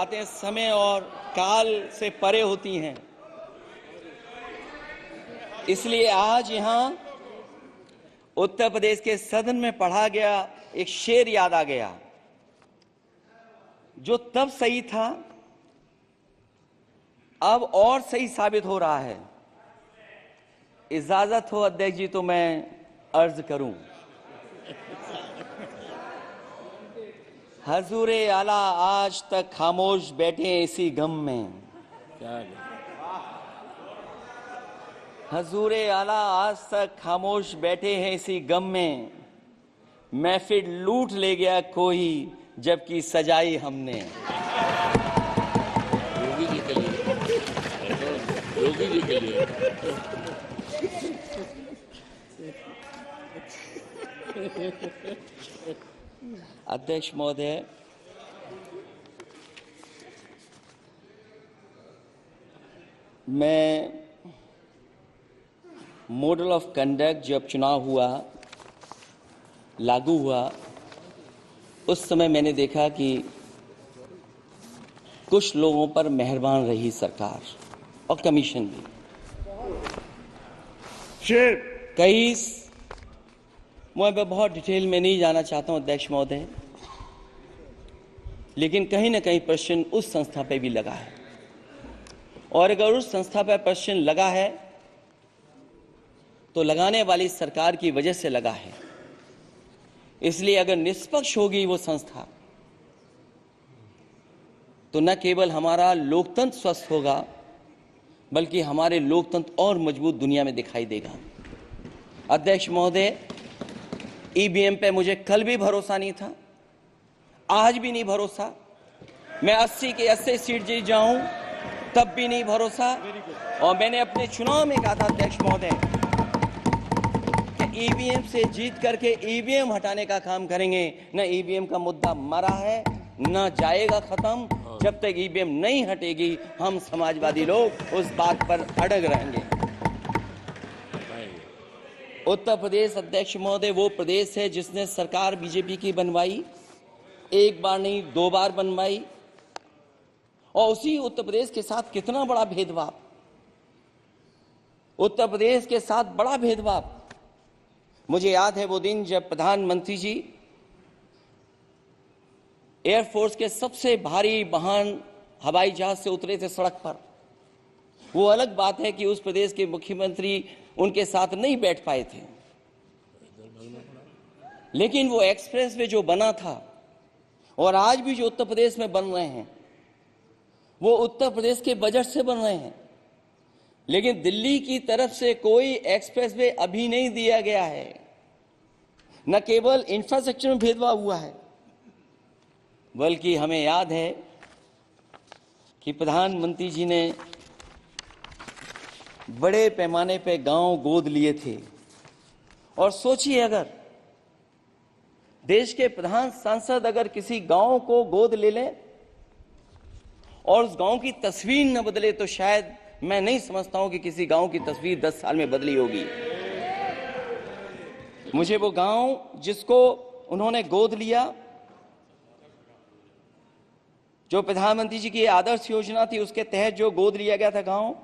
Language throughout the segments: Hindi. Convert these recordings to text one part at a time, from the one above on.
बातें समय और काल से परे होती हैं। इसलिए आज यहां उत्तर प्रदेश के सदन में पढ़ा गया एक शेर याद आ गया, जो तब सही था अब और सही साबित हो रहा है। इजाजत हो अध्यक्ष जी तो मैं अर्ज करूं। हजूरे आला आज तक खामोश बैठे इसी गम में। हजूरे आला आज तक खामोश बैठे हैं इसी गम में। महफिल लूट ले गया कोई जबकि सजाई हमने। योगी जी के लिए, योगी जी के लिए। अध्यक्ष महोदय, मैं मॉडल ऑफ कंडक्ट जब चुनाव हुआ, लागू हुआ, उस समय मैंने देखा कि कुछ लोगों पर मेहरबान रही सरकार और कमीशन भी। कई मैं बहुत डिटेल में नहीं जाना चाहता हूं अध्यक्ष महोदय, लेकिन कहीं ना कहीं प्रश्न उस संस्था पे भी लगा है, और अगर उस संस्था पर प्रश्न लगा है तो लगाने वाली सरकार की वजह से लगा है। इसलिए अगर निष्पक्ष होगी वो संस्था तो न केवल हमारा लोकतंत्र स्वस्थ होगा, बल्कि हमारे लोकतंत्र और मजबूत दुनिया में दिखाई देगा। अध्यक्ष महोदय, ईवीएम पे मुझे कल भी भरोसा नहीं था, आज भी नहीं भरोसा। मैं 80 के 80 सीट जीत जाऊं तब भी नहीं भरोसा। और मैंने अपने चुनाव में कहा था अध्यक्ष महोदय कि ईवीएम से जीत करके ईवीएम हटाने का काम करेंगे। न ईवीएम का मुद्दा मरा है न जाएगा खत्म। जब तक ईवीएम नहीं हटेगी हम समाजवादी लोग उस बात पर अड़ग रहेंगे। उत्तर प्रदेश अध्यक्ष महोदय वो प्रदेश है जिसने सरकार बीजेपी की बनवाई, एक बार नहीं 2 बार बनवाई, और उसी उत्तर प्रदेश के साथ कितना बड़ा भेदभाव, उत्तर प्रदेश के साथ बड़ा भेदभाव। मुझे याद है वो दिन जब प्रधानमंत्री जी एयरफोर्स के सबसे भारी वाहन हवाई जहाज से उतरे थे सड़क पर। वो अलग बात है कि उस प्रदेश के मुख्यमंत्री उनके साथ नहीं बैठ पाए थे, लेकिन वो एक्सप्रेसवे जो बना था और आज भी जो उत्तर प्रदेश में बन रहे हैं वो उत्तर प्रदेश के बजट से बन रहे हैं। लेकिन दिल्ली की तरफ से कोई एक्सप्रेसवे अभी नहीं दिया गया है। न केवल इंफ्रास्ट्रक्चर में भेदभाव हुआ है, बल्कि हमें याद है कि प्रधानमंत्री जी ने बड़े पैमाने पे गांव गोद लिए थे। और सोचिए, अगर देश के प्रधान सांसद अगर किसी गांव को गोद ले लें और उस गांव की तस्वीर न बदले तो शायद मैं नहीं समझता हूं कि किसी गांव की तस्वीर 10 साल में बदली होगी। मुझे वो गांव जिसको उन्होंने गोद लिया, जो प्रधानमंत्री जी की आदर्श योजना थी उसके तहत जो गोद लिया गया था गांव,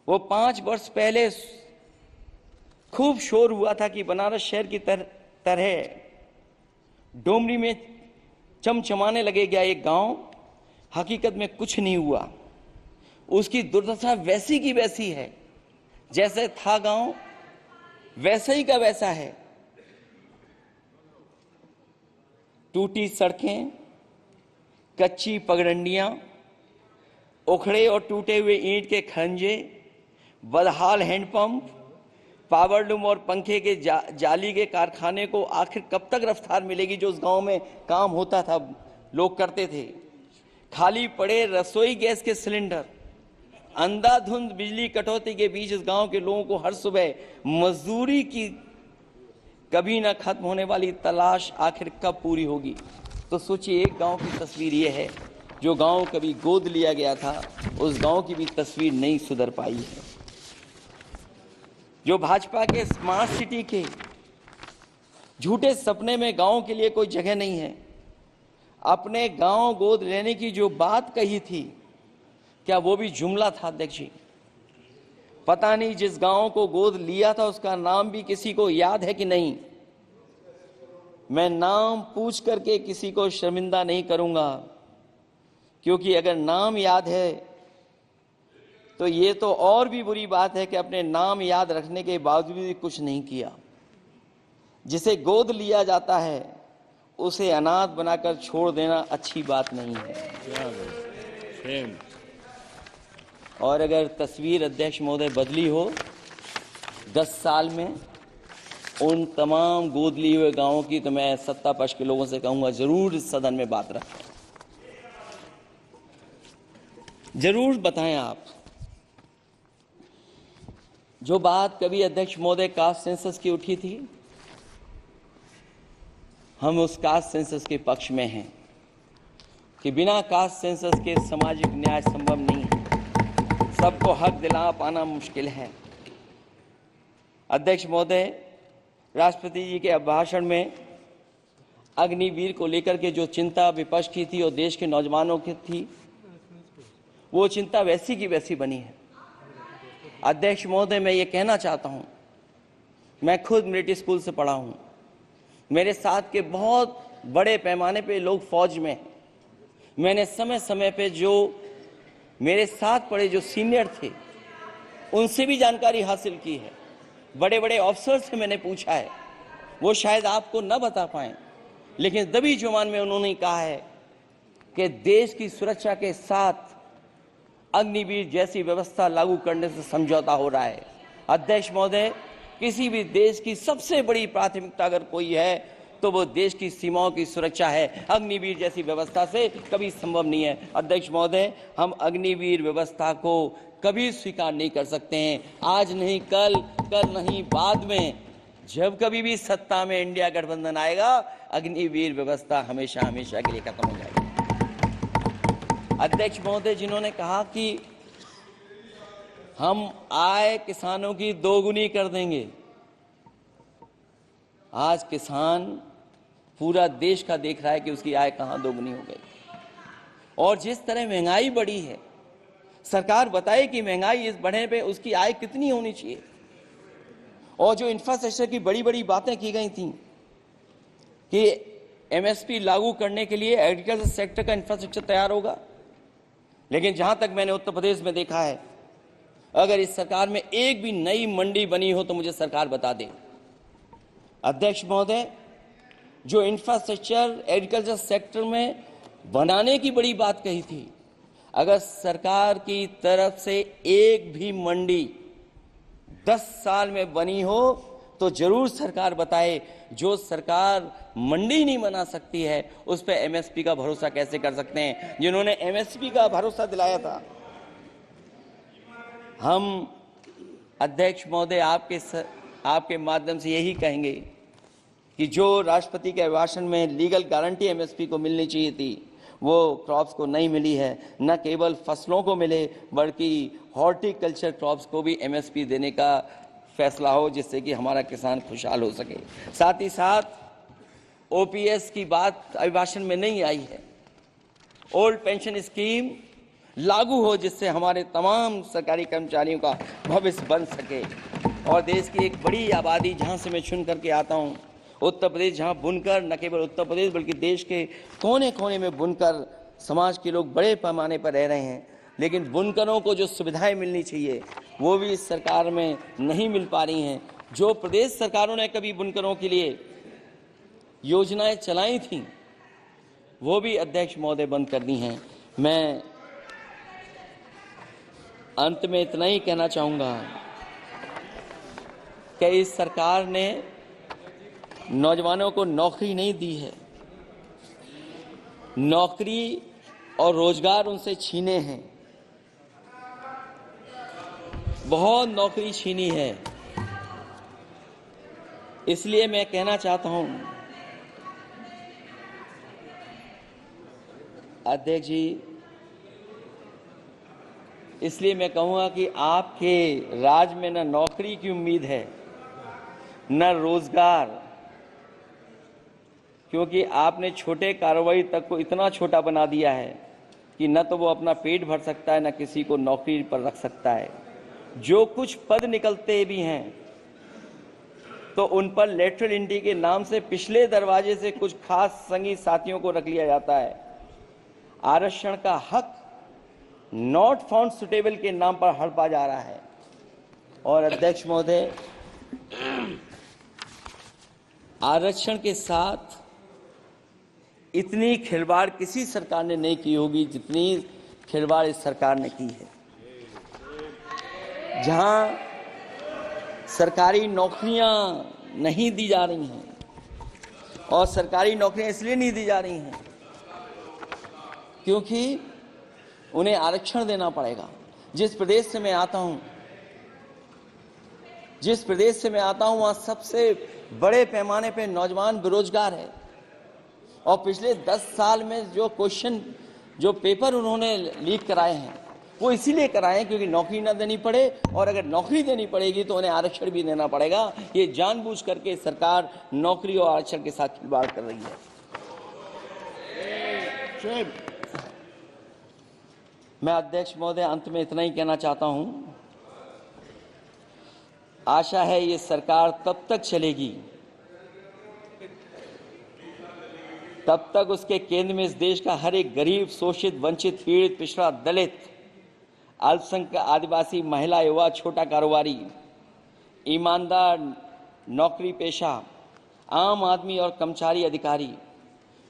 वो 5 वर्ष पहले खूब शोर हुआ था कि बनारस शहर की तरह डोमरी में चमचमाने लगेगा एक गांव। हकीकत में कुछ नहीं हुआ। उसकी दुर्दशा वैसी की वैसी है, जैसे था गांव वैसा ही का वैसा है। टूटी सड़कें, कच्ची पगडंडियां, उखड़े और टूटे हुए ईंट के खंजे, बदहाल हैंडपंप, पावरलूम और पंखे के जाली के कारखाने को आखिर कब तक रफ्तार मिलेगी जो उस गांव में काम होता था, लोग करते थे। खाली पड़े रसोई गैस के सिलेंडर, अंधाधुंध बिजली कटौती के बीच इस गांव के लोगों को हर सुबह मजदूरी की कभी ना खत्म होने वाली तलाश आखिर कब पूरी होगी। तो सोचिए, एक गांव की तस्वीर ये है। जो गांव कभी गोद लिया गया था उस गांव की भी तस्वीर नहीं सुधर पाई है। जो भाजपा के स्मार्ट सिटी के झूठे सपने में गांव के लिए कोई जगह नहीं है। अपने गांव गोद लेने की जो बात कही थी, क्या वो भी जुमला था अध्यक्ष जी? पता नहीं जिस गांव को गोद लिया था उसका नाम भी किसी को याद है कि नहीं। मैं नाम पूछ करके किसी को शर्मिंदा नहीं करूंगा, क्योंकि अगर नाम याद है तो ये तो और भी बुरी बात है कि अपने नाम याद रखने के बावजूद भी कुछ नहीं किया। जिसे गोद लिया जाता है उसे अनाथ बनाकर छोड़ देना अच्छी बात नहीं है। क्या बात, सेम। और अगर तस्वीर अध्यक्ष महोदय बदली हो 10 साल में उन तमाम गोद लिए हुए गांवों की, तो मैं सत्ता पक्ष के लोगों से कहूंगा जरूर इस सदन में बात रखें, जरूर बताएं आप। जो बात कभी अध्यक्ष महोदय कास्ट सेंसस की उठी थी, हम उस कास्ट सेंसस के पक्ष में हैं कि बिना कास्ट सेंसस के सामाजिक न्याय संभव नहीं है। सबको हक दिला पाना मुश्किल है। अध्यक्ष महोदय, राष्ट्रपति जी के अभिभाषण में अग्निवीर को लेकर के जो चिंता विपक्ष की थी और देश के नौजवानों की थी, वो चिंता वैसी की वैसी बनी है। अध्यक्ष महोदय, मैं ये कहना चाहता हूं, मैं खुद मिलिट्री स्कूल से पढ़ा हूं, मेरे साथ के बहुत बड़े पैमाने पे लोग फौज में हैं। मैंने समय समय पे जो मेरे साथ पढ़े जो सीनियर थे उनसे भी जानकारी हासिल की है। बड़े बड़े अफसर से मैंने पूछा है, वो शायद आपको न बता पाएं, लेकिन दबी जुबान में उन्होंने कहा है कि देश की सुरक्षा के साथ अग्निवीर जैसी व्यवस्था लागू करने से समझौता हो रहा है। अध्यक्ष महोदय, किसी भी देश की सबसे बड़ी प्राथमिकता अगर कोई है तो वो देश की सीमाओं की सुरक्षा है। अग्निवीर जैसी व्यवस्था से कभी संभव नहीं है। अध्यक्ष महोदय, हम अग्निवीर व्यवस्था को कभी स्वीकार नहीं कर सकते हैं। आज नहीं कल, कल नहीं बाद में, जब कभी भी सत्ता में इंडिया गठबंधन आएगा, अग्निवीर व्यवस्था हमेशा हमेशा के लिए खत्म हो जाएगी। अध्यक्ष महोदय, जिन्होंने कहा कि हम आय किसानों की दोगुनी कर देंगे, आज किसान पूरा देश का देख रहा है कि उसकी आय कहां दोगुनी हो गई। और जिस तरह महंगाई बढ़ी है, सरकार बताए कि महंगाई इस बढ़ने पे उसकी आय कितनी होनी चाहिए। और जो इंफ्रास्ट्रक्चर की बड़ी बड़ी बातें की गई थी कि एमएसपी लागू करने के लिए एग्रीकल्चर सेक्टर का इंफ्रास्ट्रक्चर तैयार होगा, लेकिन जहां तक मैंने उत्तर प्रदेश में देखा है, अगर इस सरकार में एक भी नई मंडी बनी हो तो मुझे सरकार बता दे। अध्यक्ष महोदय, जो इंफ्रास्ट्रक्चर एग्रीकल्चर सेक्टर में बनाने की बड़ी बात कही थी, अगर सरकार की तरफ से एक भी मंडी 10 साल में बनी हो तो जरूर सरकार बताए। जो सरकार मंडी नहीं बना सकती है उस पर एमएसपी का भरोसा कैसे कर सकते हैं? जिन्होंने एमएसपी का भरोसा दिलाया था। हम अध्यक्ष महोदय आपके माध्यम से यही कहेंगे कि जो राष्ट्रपति के अभिभाषण में लीगल गारंटी एमएसपी को मिलनी चाहिए थी, वो क्रॉप्स को नहीं मिली है। न केवल फसलों को मिले बल्कि हॉर्टिकल्चर क्रॉप्स को भी एमएसपी देने का फैसला हो, जिससे कि हमारा किसान खुशहाल हो सके। साथ ही साथ ओपीएस की बात अभिभाषण में नहीं आई है। ओल्ड पेंशन स्कीम लागू हो, जिससे हमारे तमाम सरकारी कर्मचारियों का भविष्य बन सके। और देश की एक बड़ी आबादी, जहां से मैं चुन करके आता हूं, उत्तर प्रदेश, जहां बुनकर, न केवल उत्तर प्रदेश बल्कि देश के कोने कोने में बुनकर समाज के लोग बड़े पैमाने पर रह रहे हैं, लेकिन बुनकरों को जो सुविधाएं मिलनी चाहिए वो भी इस सरकार में नहीं मिल पा रही हैं। जो प्रदेश सरकारों ने कभी बुनकरों के लिए योजनाएं चलाई थीं, वो भी अध्यक्ष महोदय बंद कर दी हैं। मैं अंत में इतना ही कहना चाहूंगा कि इस सरकार ने नौजवानों को नौकरी नहीं दी है, नौकरी और रोजगार उनसे छीने हैं, बहुत नौकरी छीनी है। इसलिए मैं कहना चाहता हूं अध्यक्ष जी, इसलिए मैं कहूंगा कि आपके राज में न नौकरी की उम्मीद है, न रोजगार, क्योंकि आपने छोटे कारोबारी तक को इतना छोटा बना दिया है कि न तो वो अपना पेट भर सकता है, न किसी को नौकरी पर रख सकता है। जो कुछ पद निकलते भी हैं तो उन पर लेटरल एंट्री के नाम से पिछले दरवाजे से कुछ खास संगी साथियों को रख लिया जाता है। आरक्षण का हक नॉट फाउंड सुटेबल के नाम पर हड़पा जा रहा है। और अध्यक्ष महोदय, आरक्षण के साथ इतनी खिलवाड़ किसी सरकार ने नहीं की होगी जितनी खिलवाड़ इस सरकार ने की है। जहां सरकारी नौकरियां नहीं दी जा रही हैं, और सरकारी नौकरियां इसलिए नहीं दी जा रही हैं क्योंकि उन्हें आरक्षण देना पड़ेगा। जिस प्रदेश से मैं आता हूं वहां सबसे बड़े पैमाने पे नौजवान बेरोजगार है, और पिछले 10 साल में जो पेपर उन्होंने लीक कराए हैं वो इसीलिए कराए हैं क्योंकि नौकरी ना देनी पड़े, और अगर नौकरी देनी पड़ेगी तो उन्हें आरक्षण भी देना पड़ेगा। ये जानबूझ करके सरकार नौकरी और आरक्षण के साथ खिलवाड़ कर रही है। मैं अध्यक्ष महोदय अंत में इतना ही कहना चाहता हूं, आशा है ये सरकार तब तक चलेगी तब तक उसके केंद्र में इस देश का हर एक गरीब, शोषित, वंचित, पीड़ित, पिछड़ा, दलित, अल्पसंख्यक, आदिवासी, महिला, युवा, छोटा कारोबारी, ईमानदार, नौकरी पेशा, आम आदमी और कर्मचारी, अधिकारी,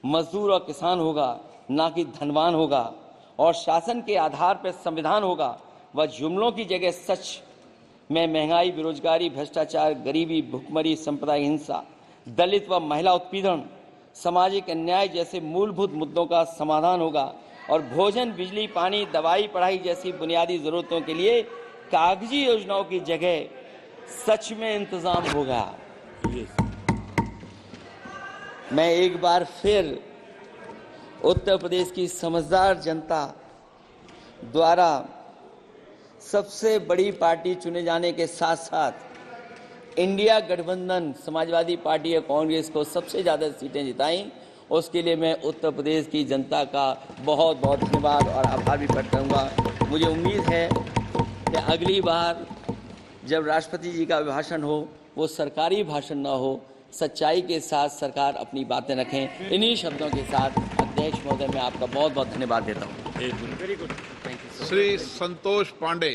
मजदूर और किसान होगा, ना कि धनवान होगा। और शासन के आधार पर संविधान होगा। वह जुमलों की जगह सच में महंगाई, बेरोजगारी, भ्रष्टाचार, गरीबी, भुखमरी, सांप्रदायिक हिंसा, दलित व महिला उत्पीड़न, सामाजिक अन्याय जैसे मूलभूत मुद्दों का समाधान होगा। और भोजन, बिजली, पानी, दवाई, पढ़ाई जैसी बुनियादी जरूरतों के लिए कागजी योजनाओं की जगह सच में इंतजाम होगा। मैं एक बार फिर उत्तर प्रदेश की समझदार जनता द्वारा सबसे बड़ी पार्टी चुने जाने के साथ साथ इंडिया गठबंधन समाजवादी पार्टी और कांग्रेस को सबसे ज़्यादा सीटें जिताई, उसके लिए मैं उत्तर प्रदेश की जनता का बहुत बहुत धन्यवाद और आभार भी प्रकट करूँगा। मुझे उम्मीद है कि अगली बार जब राष्ट्रपति जी का भाषण हो वो सरकारी भाषण ना हो, सच्चाई के साथ सरकार अपनी बातें रखें। इन्हीं शब्दों के साथ अध्यक्ष महोदय मैं आपका बहुत बहुत धन्यवाद देता हूँ। एक मिनट। श्री संतोष पांडे।